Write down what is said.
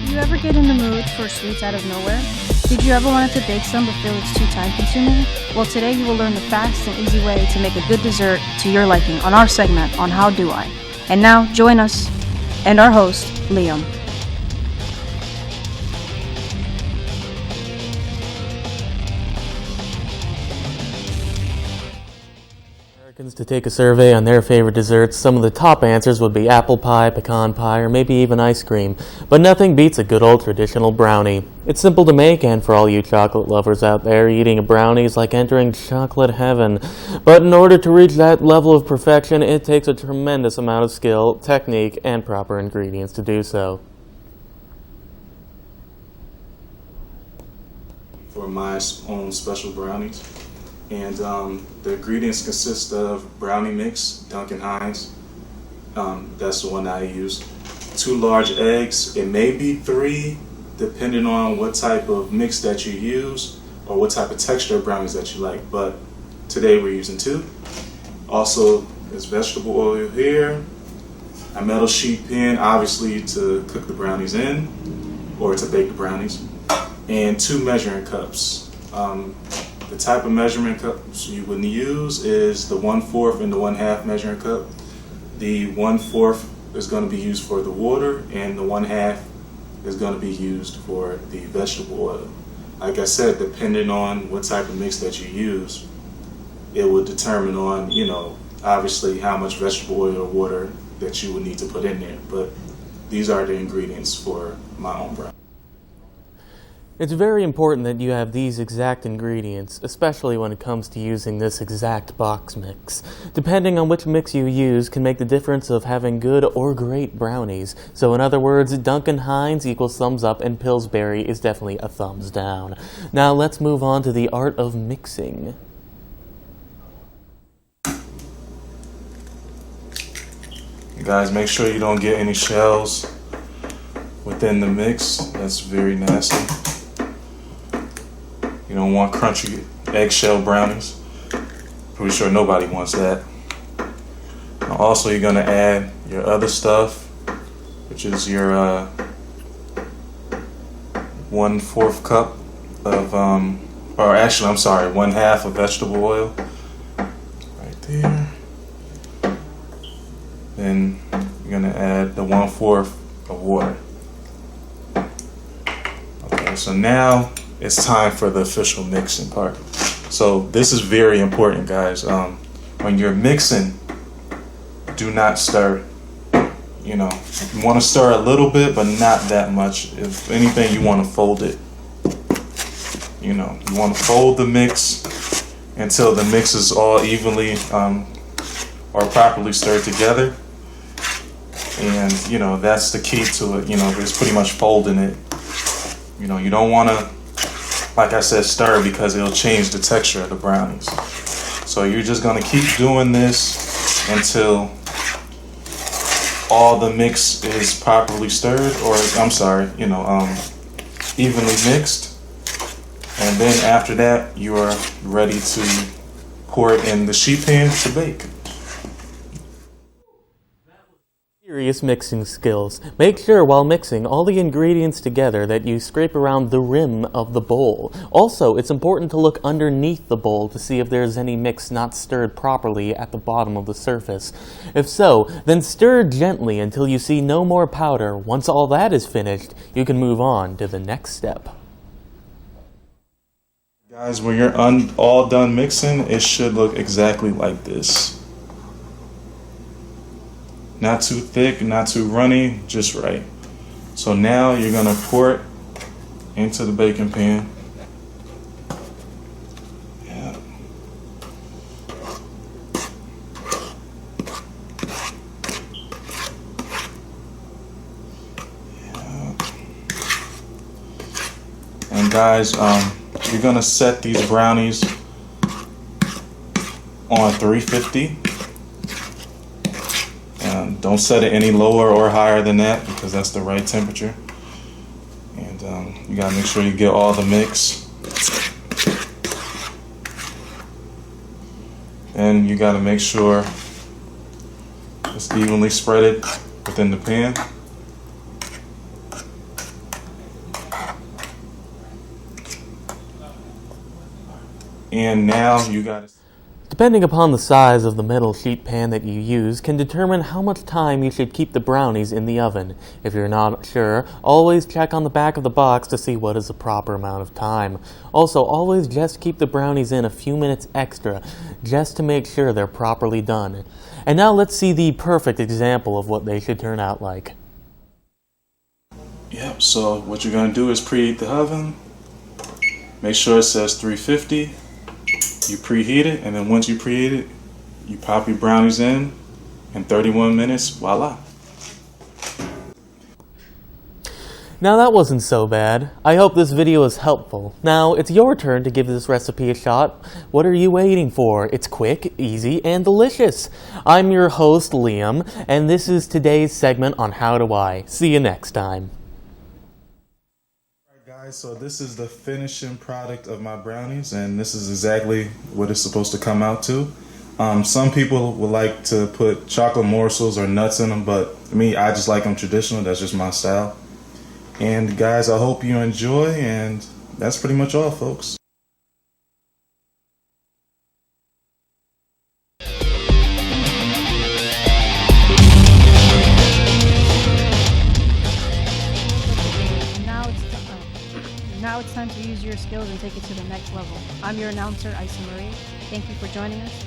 you ever get in the mood for sweets out of nowhere? Did you ever want to bake some but feel it's too time consuming? Well, today you will learn the fast and easy way to make a good dessert to your liking on our segment on How Do I? And now, join us and our host, Liam. To take a survey on their favorite desserts, some of the top answers would be apple pie, pecan pie, or maybe even ice cream. But nothing beats a good old traditional brownie. It's simple to make, and for all you chocolate lovers out there, eating a brownie is like entering chocolate heaven. But in order to reach that level of perfection, it takes a tremendous amount of skill, technique, and proper ingredients to do so. For my own special brownies. And the ingredients consist of brownie mix, Duncan Hines. That's the one I use. 2 large eggs. It may be 3, depending on what type of mix that you use or what type of texture of brownies that you like. But today we're using 2. Also, there's vegetable oil here. A metal sheet pan, obviously to cook the brownies in or to bake the brownies. And 2 measuring cups. The type of measurement cups you would use is the 1/4 and the 1/2 measuring cup. The 1/4 is going to be used for the water, and the 1/2 is going to be used for the vegetable oil. Like I said, depending on what type of mix that you use, it will determine on, obviously how much vegetable oil or water that you would need to put in there. But these are the ingredients for my own brownie. It's very important that you have these exact ingredients, especially when it comes to using this exact box mix. Depending on which mix you use can make the difference of having good or great brownies. So in other words, Duncan Hines equals thumbs up and Pillsbury is definitely a thumbs down. Now let's move on to the art of mixing. You guys, make sure you don't get any shells within the mix. That's very nasty. You don't want crunchy eggshell brownies. Pretty sure nobody wants that. Also, you're going to add your other stuff, which is your 1/4 cup of, 1/2 of vegetable oil. Right there. Then you're going to add the 1/4 of water. Okay, so now it's time for the official mixing part. So this is very important, guys. When you're mixing, do not stir. You want to stir a little bit, but not that much. If anything, you want to fold it. You want to fold the mix until the mix is all evenly or properly stirred together. And that's the key to it. It's pretty much folding it. You don't want to, like I said, stir, because it'll change the texture of the brownies. So you're just going to keep doing this until all the mix is properly stirred, or evenly mixed. And then after that, you are ready to pour it in the sheet pan to bake. Serious mixing skills. Make sure while mixing all the ingredients together that you scrape around the rim of the bowl. Also, it's important to look underneath the bowl to see if there's any mix not stirred properly at the bottom of the surface. If so, then stir gently until you see no more powder. Once all that is finished, you can move on to the next step. Guys, when you're all done mixing, it should look exactly like this. Not too thick, not too runny, just right. So now you're gonna pour it into the baking pan. Yeah. And guys, you're gonna set these brownies on 350. Don't set it any lower or higher than that, because that's the right temperature. And you gotta make sure you get all the mix. And you gotta make sure it's evenly spreaded within the pan. And now you got to... Depending upon the size of the metal sheet pan that you use can determine how much time you should keep the brownies in the oven. If you're not sure, always check on the back of the box to see what is the proper amount of time. Also, always just keep the brownies in a few minutes extra, just to make sure they're properly done. And now let's see the perfect example of what they should turn out like. Yep, so what you're going to do is preheat the oven. Make sure it says 350. You preheat it, and then once you preheat it, you pop your brownies in 31 minutes, voila. Now that wasn't so bad. I hope this video is helpful. Now it's your turn to give this recipe a shot. What are you waiting for? It's quick, easy, and delicious. I'm your host, Liam, and this is today's segment on How Do I. See you next time. So this is the finishing product of my brownies, and this is exactly what it's supposed to come out to. Some people would like to put chocolate morsels or nuts in them, but me, I just like them traditional. That's just my style. And guys, I hope you enjoy, and that's pretty much all, folks. Now it's time to use your skills and take it to the next level. I'm your announcer, Issa Marie. Thank you for joining us.